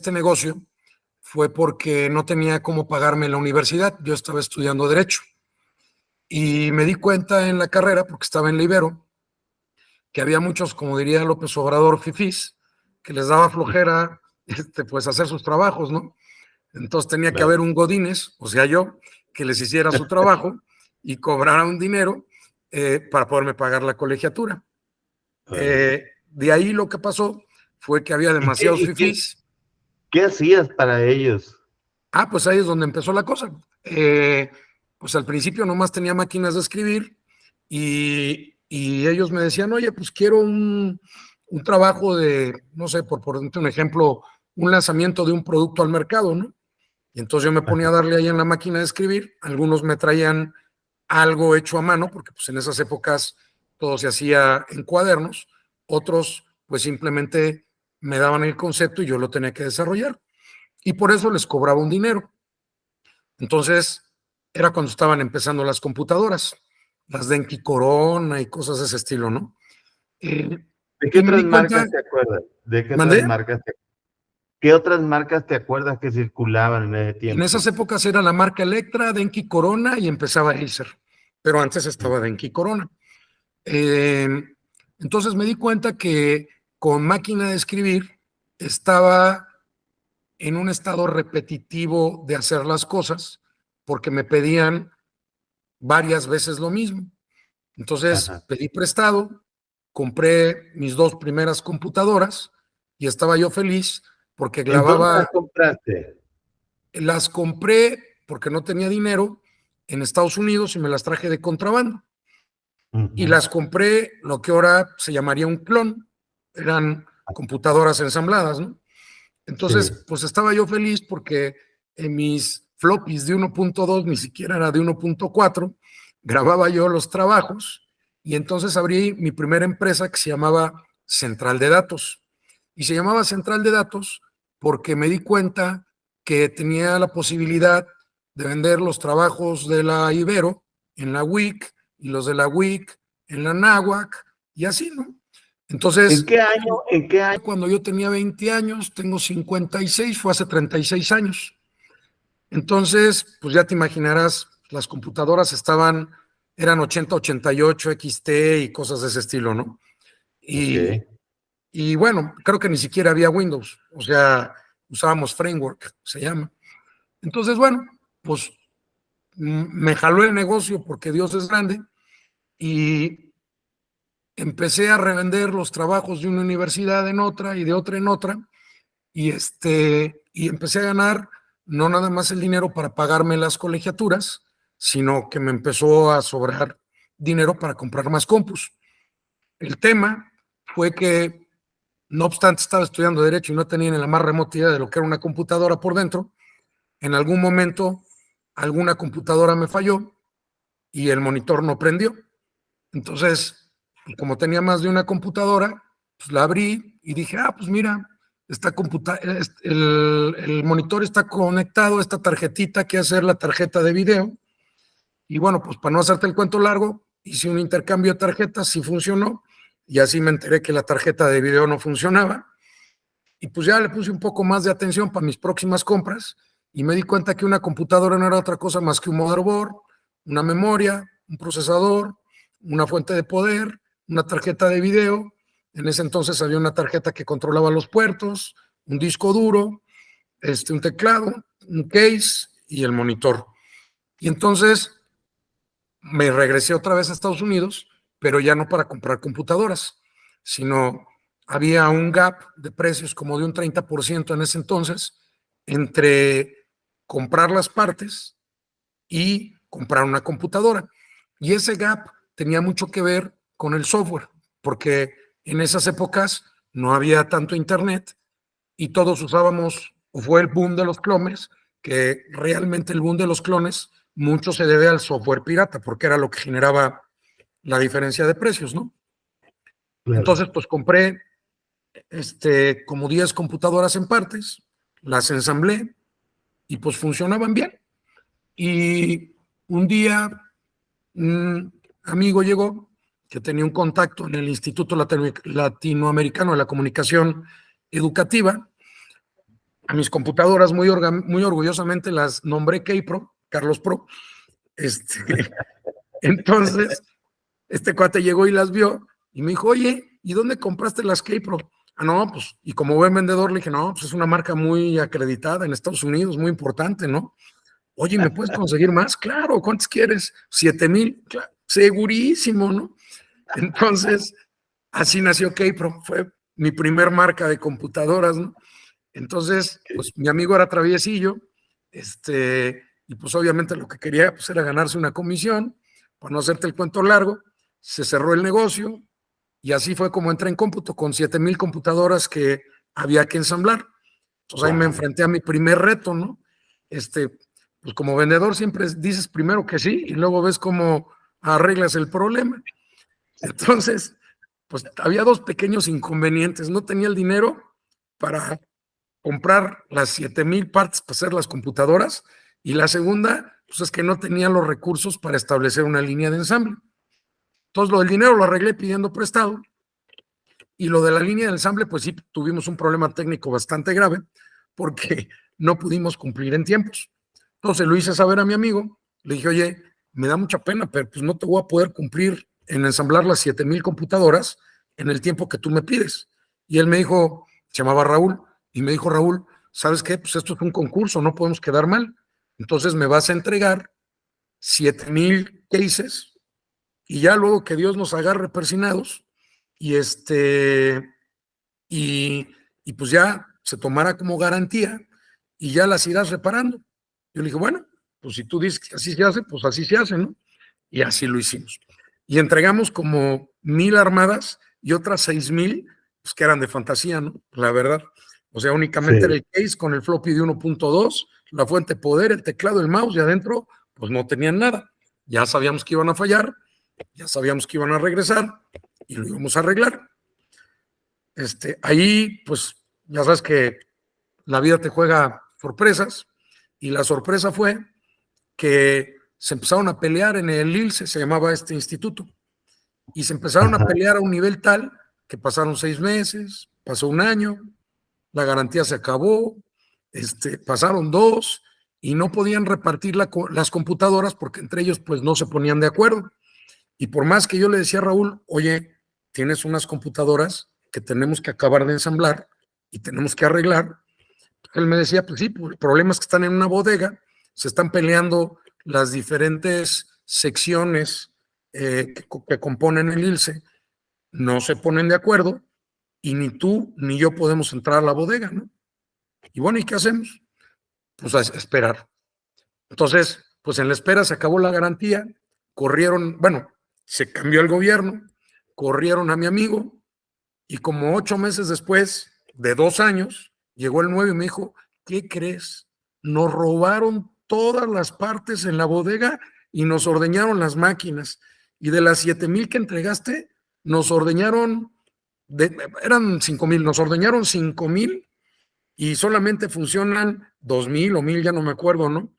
este negocio fue porque no tenía cómo pagarme la universidad. Yo estaba estudiando Derecho y me di cuenta en la carrera, porque estaba en la Ibero, que había muchos, como diría López Obrador, fifís, que les daba flojera pues hacer sus trabajos, ¿no? Entonces tenía que haber un Godínez, o sea yo, que les hiciera su trabajo y cobrara un dinero para poderme pagar la colegiatura. De ahí lo que pasó fue que había demasiados fifís. ¿Qué hacías para ellos? Pues ahí es donde empezó la cosa. Pues al principio nomás tenía máquinas de escribir y ellos me decían, oye, pues quiero un trabajo de, no sé, por un ejemplo, un lanzamiento de un producto al mercado, ¿no? Y entonces yo me ponía a darle ahí en la máquina de escribir. Algunos me traían algo hecho a mano, porque pues en esas épocas todo se hacía en cuadernos. Otros pues simplemente me daban el concepto y yo lo tenía que desarrollar. Y por eso les cobraba un dinero. Entonces era cuando estaban empezando las computadoras, las Denki Corona y cosas de ese estilo, ¿no? ¿De qué Y me otras di cuenta, marcas te acuerdas? ¿De qué otras mandé. marcas ¿Qué otras marcas te acuerdas que circulaban en ese En esas tiempo? épocas era la marca Electra, Denki Corona y empezaba Acer, pero antes estaba Denki Corona. Entonces me di cuenta que con máquina de escribir estaba en un estado repetitivo de hacer las cosas porque me pedían varias veces lo mismo. Entonces pedí prestado, compré mis 2 primeras computadoras y estaba yo feliz porque ¿En dónde grababa. las compraste? Las compré porque no tenía dinero en Estados Unidos y me las traje de contrabando. Y las compré lo que ahora se llamaría un clon. Eran computadoras ensambladas, ¿no? Entonces, Sí. pues estaba yo feliz porque en mis floppies de 1.2, ni siquiera era de 1.4, grababa yo los trabajos y entonces abrí mi primera empresa que se llamaba Central de Datos. Y se llamaba Central de Datos porque me di cuenta que tenía la posibilidad de vender los trabajos de la Ibero en la WIC y los de la WIC en la NAWAC y así, ¿no? ¿En Entonces, qué año? ¿En qué año? cuando yo tenía 20 años, tengo 56, fue hace 36 años. Entonces, pues ya te imaginarás, las computadoras eran 8088 XT y cosas de ese estilo, ¿no? Ok. Y bueno, creo que ni siquiera había Windows, o sea, usábamos Framework, se llama. Entonces, bueno, pues me jaló el negocio porque Dios es grande y empecé a revender los trabajos de una universidad en otra y de otra en otra y empecé a ganar no nada más el dinero para pagarme las colegiaturas, sino que me empezó a sobrar dinero para comprar más compus. El tema fue que, no obstante estaba estudiando Derecho y no tenía ni la más remota idea de lo que era una computadora por dentro, en algún momento alguna computadora me falló y el monitor no prendió. Entonces, como tenía más de una computadora, pues la abrí y dije, pues mira, el monitor está conectado a esta tarjetita que hacer la tarjeta de video. Y bueno, pues para no hacerte el cuento largo, hice un intercambio de tarjetas, sí funcionó, y así me enteré que la tarjeta de video no funcionaba. Y pues ya le puse un poco más de atención para mis próximas compras y me di cuenta que una computadora no era otra cosa más que un motherboard, una memoria, un procesador, una fuente de poder, una tarjeta de video. En ese entonces había una tarjeta que controlaba los puertos, un disco duro, un teclado, un case y el monitor. Y entonces me regresé otra vez a Estados Unidos, pero ya no para comprar computadoras, sino había un gap de precios como de un 30% en ese entonces entre comprar las partes y comprar una computadora. Y ese gap tenía mucho que ver con el software, porque en esas épocas no había tanto internet y todos usábamos, o fue el boom de los clones, que realmente el boom de los clones mucho se debe al software pirata, porque era lo que generaba la diferencia de precios, ¿no? Claro. Entonces, pues compré como 10 computadoras en partes, las ensamblé y pues funcionaban bien. Y un día un amigo llegó que tenía un contacto en el Instituto Latinoamericano de la Comunicación Educativa a mis computadoras muy orgullosamente las nombré Keypro, Carlos Pro. Entonces, este cuate llegó y las vio y me dijo, oye, ¿y dónde compraste las Keypro? Ah, no, pues, y como buen vendedor le dije, no, pues es una marca muy acreditada en Estados Unidos, muy importante, ¿no? Oye, ¿me puedes conseguir más? Claro, ¿cuántos quieres? 7,000, claro, segurísimo, ¿no? Entonces, así nació Keypro, fue mi primer marca de computadoras, ¿no? Entonces, pues mi amigo era traviesillo, y pues obviamente lo que quería pues, era ganarse una comisión, para no hacerte el cuento largo, se cerró el negocio y así fue como entré en cómputo con 7,000 computadoras que había que ensamblar. Entonces ahí me enfrenté a mi primer reto, ¿no? Pues como vendedor siempre dices primero que sí y luego ves cómo arreglas el problema. Entonces, pues había dos pequeños inconvenientes. No tenía el dinero para comprar las 7,000 partes para hacer las computadoras y la segunda, pues es que no tenía los recursos para establecer una línea de ensamble. Entonces, lo del dinero lo arreglé pidiendo prestado y lo de la línea de ensamble, pues sí, tuvimos un problema técnico bastante grave porque no pudimos cumplir en tiempos. Entonces, lo hice saber a mi amigo, le dije, oye, me da mucha pena, pero pues no te voy a poder cumplir en ensamblar las 7,000 computadoras en el tiempo que tú me pides. Y él me dijo, se llamaba Raúl, y me dijo, Raúl, ¿sabes qué? Pues esto es un concurso, no podemos quedar mal. Entonces me vas a entregar 7,000 cases y ya luego que Dios nos agarre persinados y y pues ya se tomará como garantía y ya las irás reparando. Yo le dije, bueno, pues si tú dices que así se hace, pues así se hace, ¿no? Y así lo hicimos. Y entregamos como 1,000 armadas y otras 6,000, pues que eran de fantasía, ¿no? La verdad. O sea, únicamente era el case con el floppy de 1.2, la fuente poder, el teclado, el mouse, y adentro, pues no tenían nada. Ya sabíamos que iban a fallar, ya sabíamos que iban a regresar y lo íbamos a arreglar. Ahí, pues, ya sabes que la vida te juega sorpresas y la sorpresa fue que se empezaron a pelear en el ILSE, se llamaba este instituto, y se empezaron a pelear a un nivel tal que pasaron 6 meses, pasó un año, la garantía se acabó, pasaron 2 y no podían repartir las computadoras porque entre ellos pues no se ponían de acuerdo. Y por más que yo le decía a Raúl, oye, tienes unas computadoras que tenemos que acabar de ensamblar y tenemos que arreglar, él me decía, pues sí, el problema es que están en una bodega, se están peleando las diferentes secciones que componen el ILSE, no se ponen de acuerdo y ni tú ni yo podemos entrar a la bodega, ¿no? Y bueno, ¿y qué hacemos? Pues a esperar. Entonces, pues en la espera se acabó la garantía, corrieron, bueno, se cambió el gobierno, corrieron a mi amigo y como 8 meses después de 2 años, llegó el nuevo y me dijo, ¿qué crees? Nos robaron todas las partes en la bodega y nos ordeñaron las máquinas. Y de las 7,000 que entregaste, nos ordeñaron, eran 5,000, nos ordeñaron 5,000 y solamente funcionan 2,000 o 1,000, ya no me acuerdo, ¿no?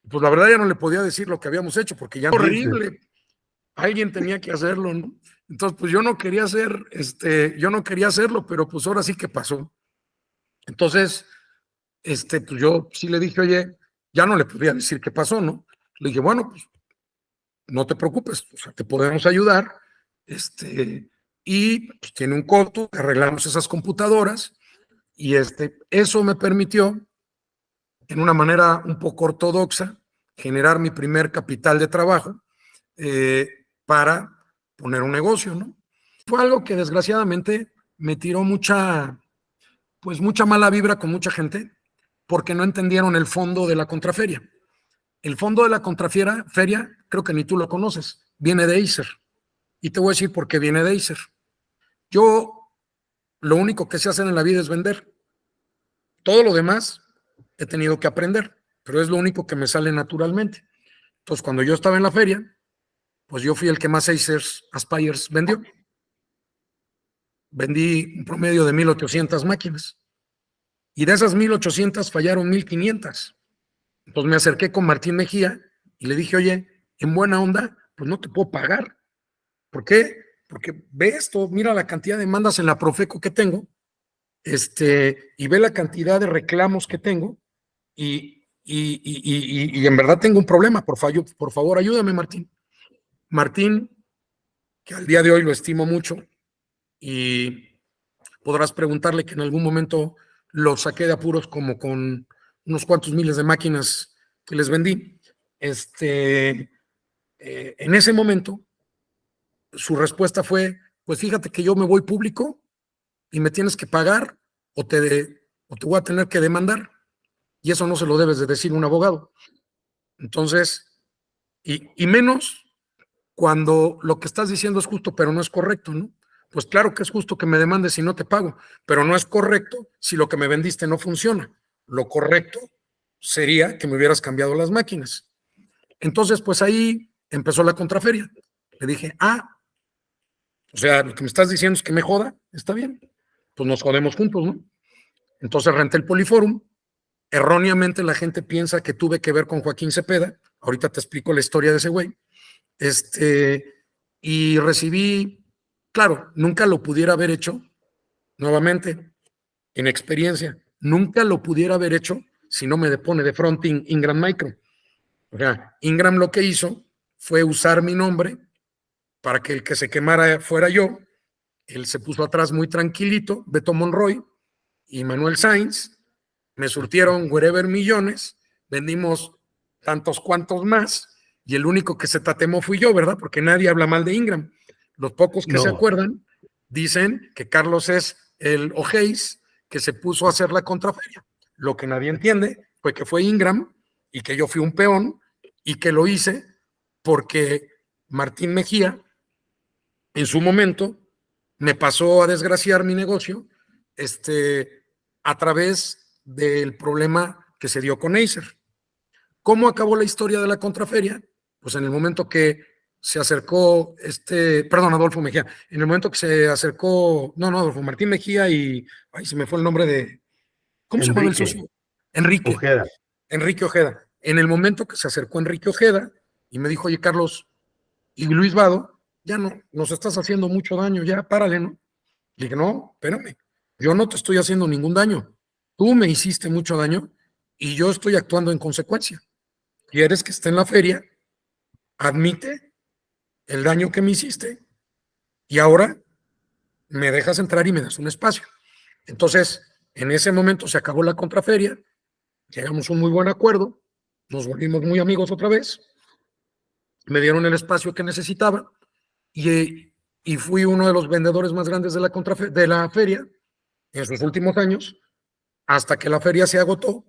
Pues la verdad ya no le podía decir lo que habíamos hecho porque ya horrible. Alguien tenía que hacerlo, ¿no? Entonces, pues yo no quería hacer, yo no quería hacerlo, pero pues ahora sí que pasó. Entonces, pues yo sí le dije, oye, ya no le podía decir qué pasó, ¿no? Le dije, bueno, pues no te preocupes, o sea, te podemos ayudar, y pues, tiene un costo, arreglamos esas computadoras, y eso me permitió, en una manera un poco ortodoxa, generar mi primer capital de trabajo para poner un negocio, ¿no? Fue algo que desgraciadamente me tiró pues mucha mala vibra con mucha gente porque no entendieron el fondo de la contraferia. El fondo de la contraferia, creo que ni tú lo conoces, viene de Acer. Y te voy a decir por qué viene de Acer. Yo lo único que sé hacer en la vida es vender. Todo lo demás he tenido que aprender, pero es lo único que me sale naturalmente. Entonces, cuando yo estaba en la feria, pues yo fui el que más Aspires vendió. Vendí un promedio de 1,800 máquinas. Y de esas 1,800 fallaron 1,500. Entonces me acerqué con Martín Mejía y le dije, oye, en buena onda, pues no te puedo pagar. ¿Por qué? Porque ve esto, mira la cantidad de demandas en la Profeco que tengo y ve la cantidad de reclamos que tengo y en verdad tengo un problema. Por favor, ayúdame, Martín. Martín, que al día de hoy lo estimo mucho y podrás preguntarle que en algún momento lo saqué de apuros como con unos cuantos miles de máquinas que les vendí. En ese momento, su respuesta fue, pues fíjate que yo me voy público y me tienes que pagar o te voy a tener que demandar. Y eso no se lo debes de decir a un abogado. Entonces, y menos cuando lo que estás diciendo es justo, pero no es correcto, ¿no? Pues claro que es justo que me demandes si no te pago, pero no es correcto si lo que me vendiste no funciona. Lo correcto sería que me hubieras cambiado las máquinas. Entonces, pues ahí empezó la contraferia. Le dije, o sea, lo que me estás diciendo es que me joda, está bien, pues nos jodemos juntos, ¿no? Entonces renté el Poliforum. Erróneamente la gente piensa que tuve que ver con Joaquín Cepeda. Ahorita te explico la historia de ese güey. Y recibí, claro, nunca lo pudiera haber hecho, nuevamente, inexperiencia, nunca lo pudiera haber hecho si no me depone de fronting Ingram Micro. O sea, Ingram lo que hizo fue usar mi nombre para que el que se quemara fuera yo. Él se puso atrás muy tranquilito, Beto Monroy y Manuel Sainz, me surtieron wherever millones, vendimos tantos cuantos más, y el único que se tatemó fui yo, ¿verdad? Porque nadie habla mal de Ingram. Los pocos que se acuerdan dicen que Carlos es el Ojeis que se puso a hacer la contraferia. Lo que nadie entiende fue que fue Ingram y que yo fui un peón y que lo hice porque Martín Mejía en su momento me pasó a desgraciar mi negocio a través del problema que se dio con Acer. ¿Cómo acabó la historia de la contraferia? Pues en el momento que se acercó Adolfo Mejía, en el momento que se acercó, Adolfo Martín Mejía y, se me fue el nombre de, ¿cómo se llamaba el socio? Enrique Ojeda. En el momento que se acercó Enrique Ojeda y me dijo, oye, Carlos, y Luis Vado, ya no, nos estás haciendo mucho daño, ya párale, ¿no? Le dije, no, espérame, yo no te estoy haciendo ningún daño. Tú me hiciste mucho daño y yo estoy actuando en consecuencia. ¿Quieres que esté en la feria? Admite el daño que me hiciste y ahora me dejas entrar y me das un espacio. Entonces, en ese momento se acabó la contraferia, llegamos a un muy buen acuerdo, nos volvimos muy amigos otra vez, me dieron el espacio que necesitaba y fui uno de los vendedores más grandes de la feria en sus últimos años, hasta que la feria se agotó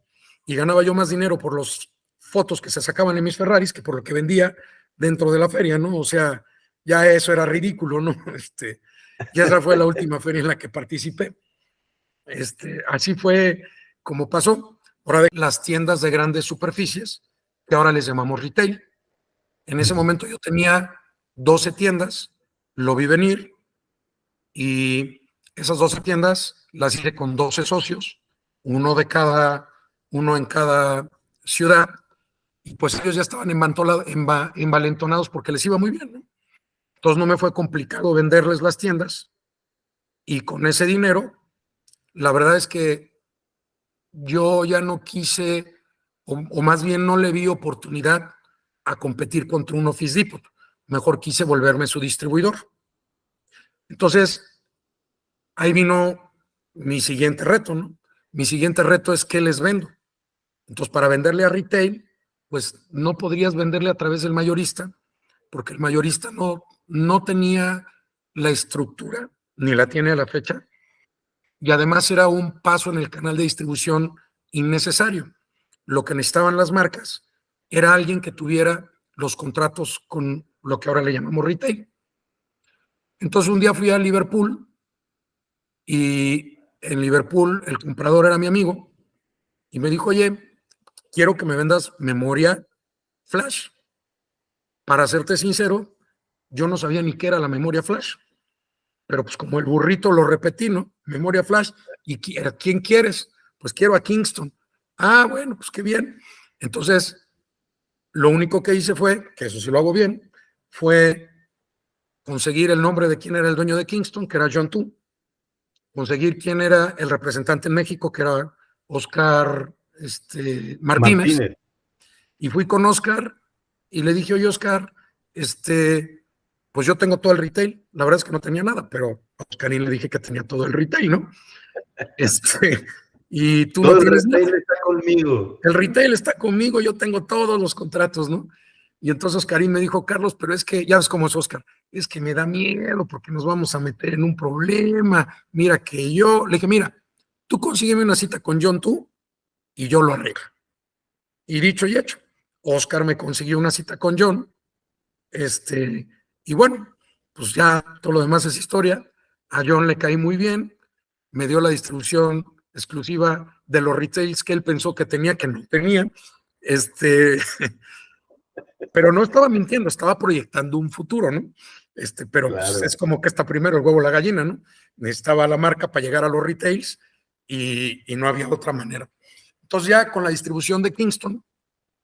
y ganaba yo más dinero por las fotos que se sacaban en mis Ferraris que por lo que vendía dentro de la feria, ¿no? O sea, ya eso era ridículo, ¿no? Ya esa fue la última feria en la que participé. Así fue como pasó. Ahora de las tiendas de grandes superficies, que ahora les llamamos retail. En ese momento yo tenía 12 tiendas, lo vi venir y esas 12 tiendas las hice con 12 socios, uno en cada ciudad, y pues ellos ya estaban envalentonados porque les iba muy bien, ¿no? Entonces no me fue complicado venderles las tiendas y con ese dinero, la verdad es que yo ya no quise, o más bien no le vi oportunidad a competir contra un Office Depot. Mejor quise volverme su distribuidor. Entonces, ahí vino mi siguiente reto, ¿no? Mi siguiente reto es ¿qué les vendo? Entonces, para venderle a retail, pues no podrías venderle a través del mayorista, porque el mayorista no tenía la estructura, ni la tiene a la fecha, y además era un paso en el canal de distribución innecesario. Lo que necesitaban las marcas era alguien que tuviera los contratos con lo que ahora le llamamos retail. Entonces un día fui a Liverpool y en Liverpool el comprador era mi amigo y me dijo, oye, quiero que me vendas memoria flash. Para serte sincero, yo no sabía ni qué era la memoria flash, pero pues como el burrito lo repetí, ¿no? Memoria flash. ¿Y a quién quieres? Pues quiero a Kingston. Bueno, pues qué bien. Entonces, lo único que hice fue, que eso sí lo hago bien, fue conseguir el nombre de quién era el dueño de Kingston, que era John Tu. conseguir quién era el representante en México, que era Oscar Martínez. Y fui con Oscar y le dije, oye, Oscar, pues yo tengo todo el retail. La verdad es que no tenía nada, pero a Oscarín le dije que tenía todo el retail, ¿no? Y tú todo no tienes nada. El retail está conmigo. El retail está conmigo, yo tengo todos los contratos, ¿no? Y entonces Oscarín me dijo, Carlos, pero es que, ya ves cómo es Oscar, es que me da miedo porque nos vamos a meter en un problema. Mira que yo, le dije, mira, tú consígueme una cita con John tú y yo lo arreglo. Y dicho y hecho, Oscar me consiguió una cita con John, y bueno, pues ya todo lo demás es historia. A John le caí muy bien, me dio la distribución exclusiva de los retails que él pensó que tenía, que no tenía, pero no estaba mintiendo, estaba proyectando un futuro, ¿no? Pero Claro. pues, es como que está primero el huevo o la gallina, ¿no? Necesitaba la marca para llegar a los retails y no había otra manera. Entonces ya con la distribución de Kingston,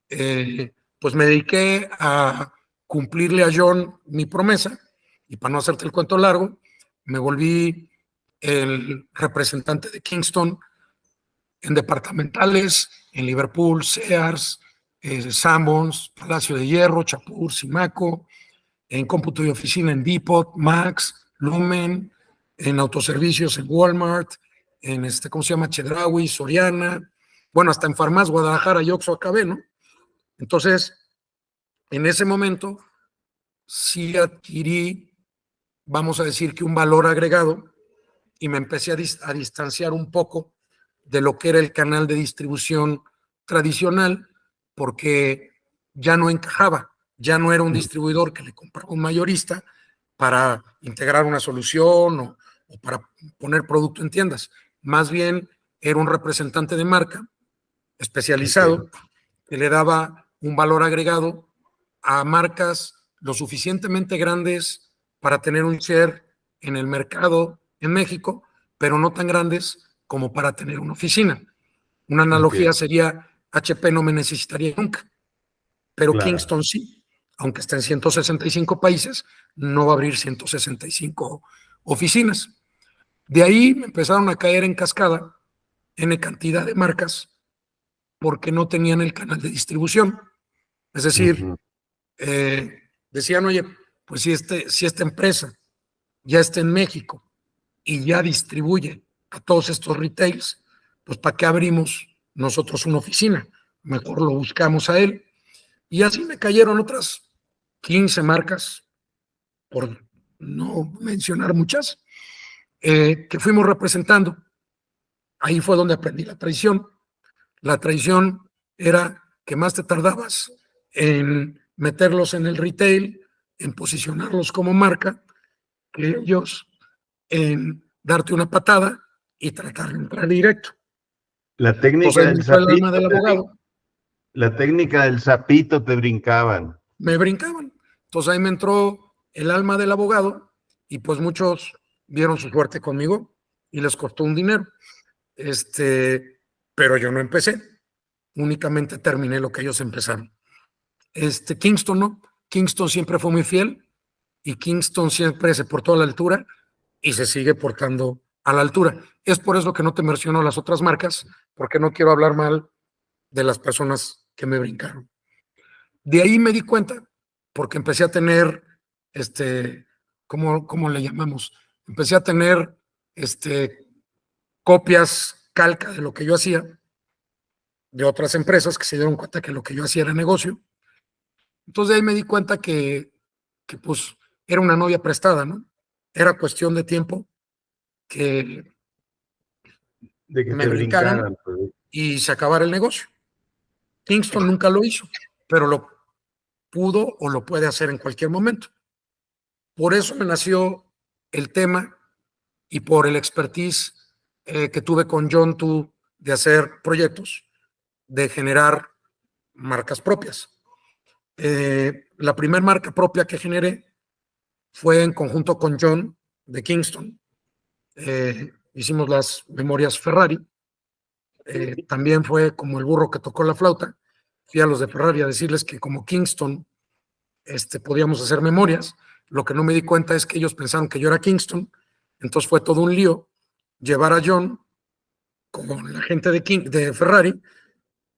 pues me dediqué a cumplirle a John mi promesa y para no hacerte el cuento largo, me volví el representante de Kingston en departamentales, en Liverpool, Sears, Sanborns, Palacio de Hierro, Chapur, Simaco, en cómputo y oficina en Depot, Max, Lumen, en autoservicios en Walmart, en ¿cómo se llama? Chedraui, Soriana, bueno, hasta en Farmás, Guadalajara y Oxxo acabé, ¿no? Entonces, en ese momento, sí adquirí, vamos a decir que un valor agregado y me empecé a distanciar un poco de lo que era el canal de distribución tradicional, porque ya no encajaba, ya no era un distribuidor que le compraba un mayorista para integrar una solución o para poner producto en tiendas. Más bien era un representante de marca especializado que le daba un valor agregado a marcas lo suficientemente grandes para tener un share en el mercado en México, pero no tan grandes como para tener una oficina. Una analogía sería, HP no me necesitaría nunca, pero claro, Kingston sí, aunque está en 165 países, no va a abrir 165 oficinas. De ahí me empezaron a caer en cascada N cantidad de marcas porque no tenían el canal de distribución. Es decir, decían, oye, pues si esta empresa ya está en México y ya distribuye a todos estos retails, pues ¿para qué abrimos nosotros una oficina? Mejor lo buscamos a él. Y así me cayeron otras 15 marcas, por no mencionar muchas, que fuimos representando. Ahí fue donde aprendí la traición. La traición era que más te tardabas en meterlos en el retail, en posicionarlos como marca, que ellos en darte una patada y tratar de entrar directo. La técnica del sapito. Del abogado. La técnica del sapito te brincaban. Me brincaban. Entonces ahí me entró el alma del abogado y pues muchos vieron su suerte conmigo y les costó un dinero. Pero yo no empecé, únicamente terminé lo que ellos empezaron. Kingston no, Kingston siempre fue muy fiel y Kingston siempre se portó a la altura y se sigue portando a la altura. Es por eso que no te menciono las otras marcas, porque no quiero hablar mal de las personas que me brincaron. De ahí me di cuenta, porque empecé a tener, ¿cómo le llamamos? Empecé a tener, copias, calca de lo que yo hacía, de otras empresas que se dieron cuenta que lo que yo hacía era negocio. Entonces de ahí me di cuenta que pues era una novia prestada, ¿no? Era cuestión de tiempo que me brincaran y se acabara el negocio. Kingston nunca lo hizo, pero lo pudo o lo puede hacer en cualquier momento. Por eso me nació el tema y por el expertise que tuve con John Tu de hacer proyectos, de generar marcas propias. La primera marca propia que generé fue en conjunto con John de Kingston. Hicimos las memorias Ferrari. También fue como el burro que tocó la flauta. Fui a los de Ferrari a decirles que como Kingston podíamos hacer memorias. Lo que no me di cuenta es que ellos pensaron que yo era Kingston. Entonces fue todo un lío llevar a John con la gente de Ferrari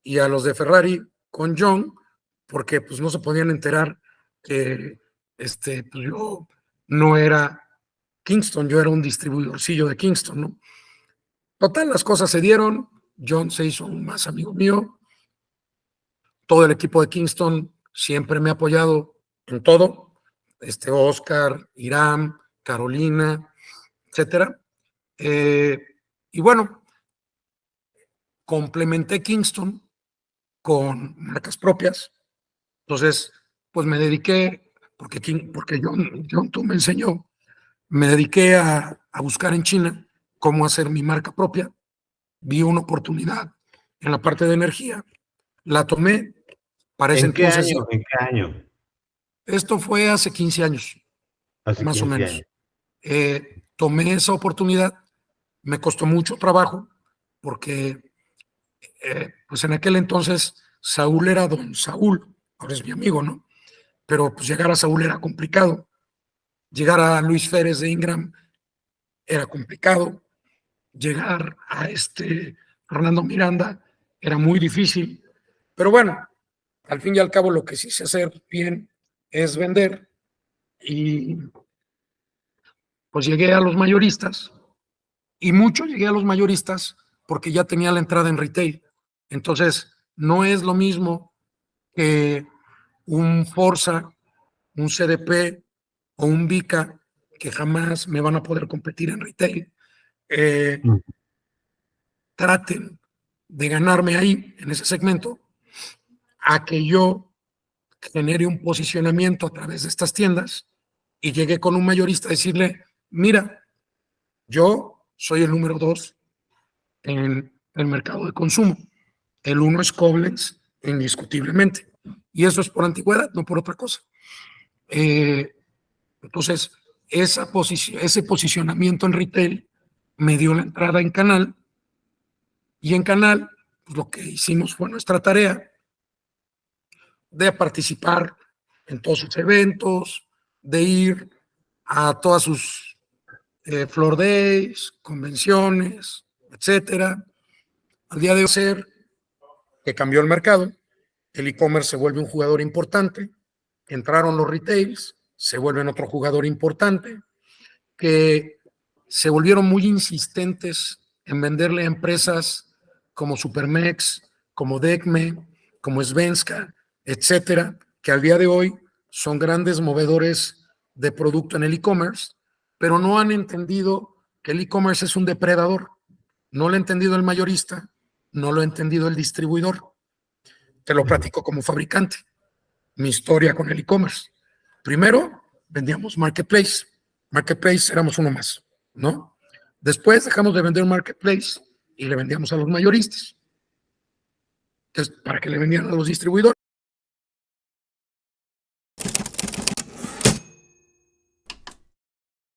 y a los de Ferrari con John, porque pues no se podían enterar que pues, yo no era Kingston, yo era un distribuidorcillo de Kingston, ¿no? Total, las cosas se dieron, John se hizo un más amigo mío, todo el equipo de Kingston siempre me ha apoyado en todo, Oscar, Irán, Carolina, etcétera. Y bueno, complementé Kingston con marcas propias. Entonces, pues me dediqué, porque John tú me enseñó, me dediqué a buscar en China cómo hacer mi marca propia. Vi una oportunidad en la parte de energía, la tomé. Para ese ¿En qué entonces, año? ¿En qué año? esto fue hace 15 años, Hace más o 15 menos. años. Tomé esa oportunidad, me costó mucho trabajo, porque pues en aquel entonces Saúl era don Saúl, ahora es mi amigo, ¿no? Pero pues llegar a Saúl era complicado, llegar a Luis Férez de Ingram era complicado, llegar a Fernando Miranda era muy difícil, pero bueno, al fin y al cabo lo que sí sé hacer bien es vender, y pues llegué a los mayoristas, y mucho llegué a los mayoristas porque ya tenía la entrada en retail. Entonces, no es lo mismo que un Forza, un CDP o un Vika, que jamás me van a poder competir en retail, Mm. traten de ganarme ahí, en ese segmento, a que yo genere un posicionamiento a través de estas tiendas y llegué con un mayorista a decirle, mira, yo soy el número 2 en el mercado de consumo. El 1 es Koblenz, indiscutiblemente. Y eso es por antigüedad, no por otra cosa. Entonces, ese posicionamiento en retail me dio la entrada en Canal, y en Canal pues, lo que hicimos fue nuestra tarea de participar en todos sus eventos, de ir a todas sus Floor Days, convenciones, etcétera. Al día de hoy, ser que cambió el mercado, el e-commerce se vuelve un jugador importante, entraron los retails, se vuelven otro jugador importante, que se volvieron muy insistentes en venderle a empresas como Supermex, como Decme, como Svenska, etcétera, que al día de hoy son grandes movedores de producto en el e-commerce, pero no han entendido que el e-commerce es un depredador. No lo ha entendido el mayorista, no lo ha entendido el distribuidor. Te lo platico como fabricante, mi historia con el e-commerce. Primero, vendíamos marketplace. Marketplace éramos uno más, ¿no? Después dejamos de vender marketplace y le vendíamos a los mayoristas. Entonces, para que le vendieran a los distribuidores.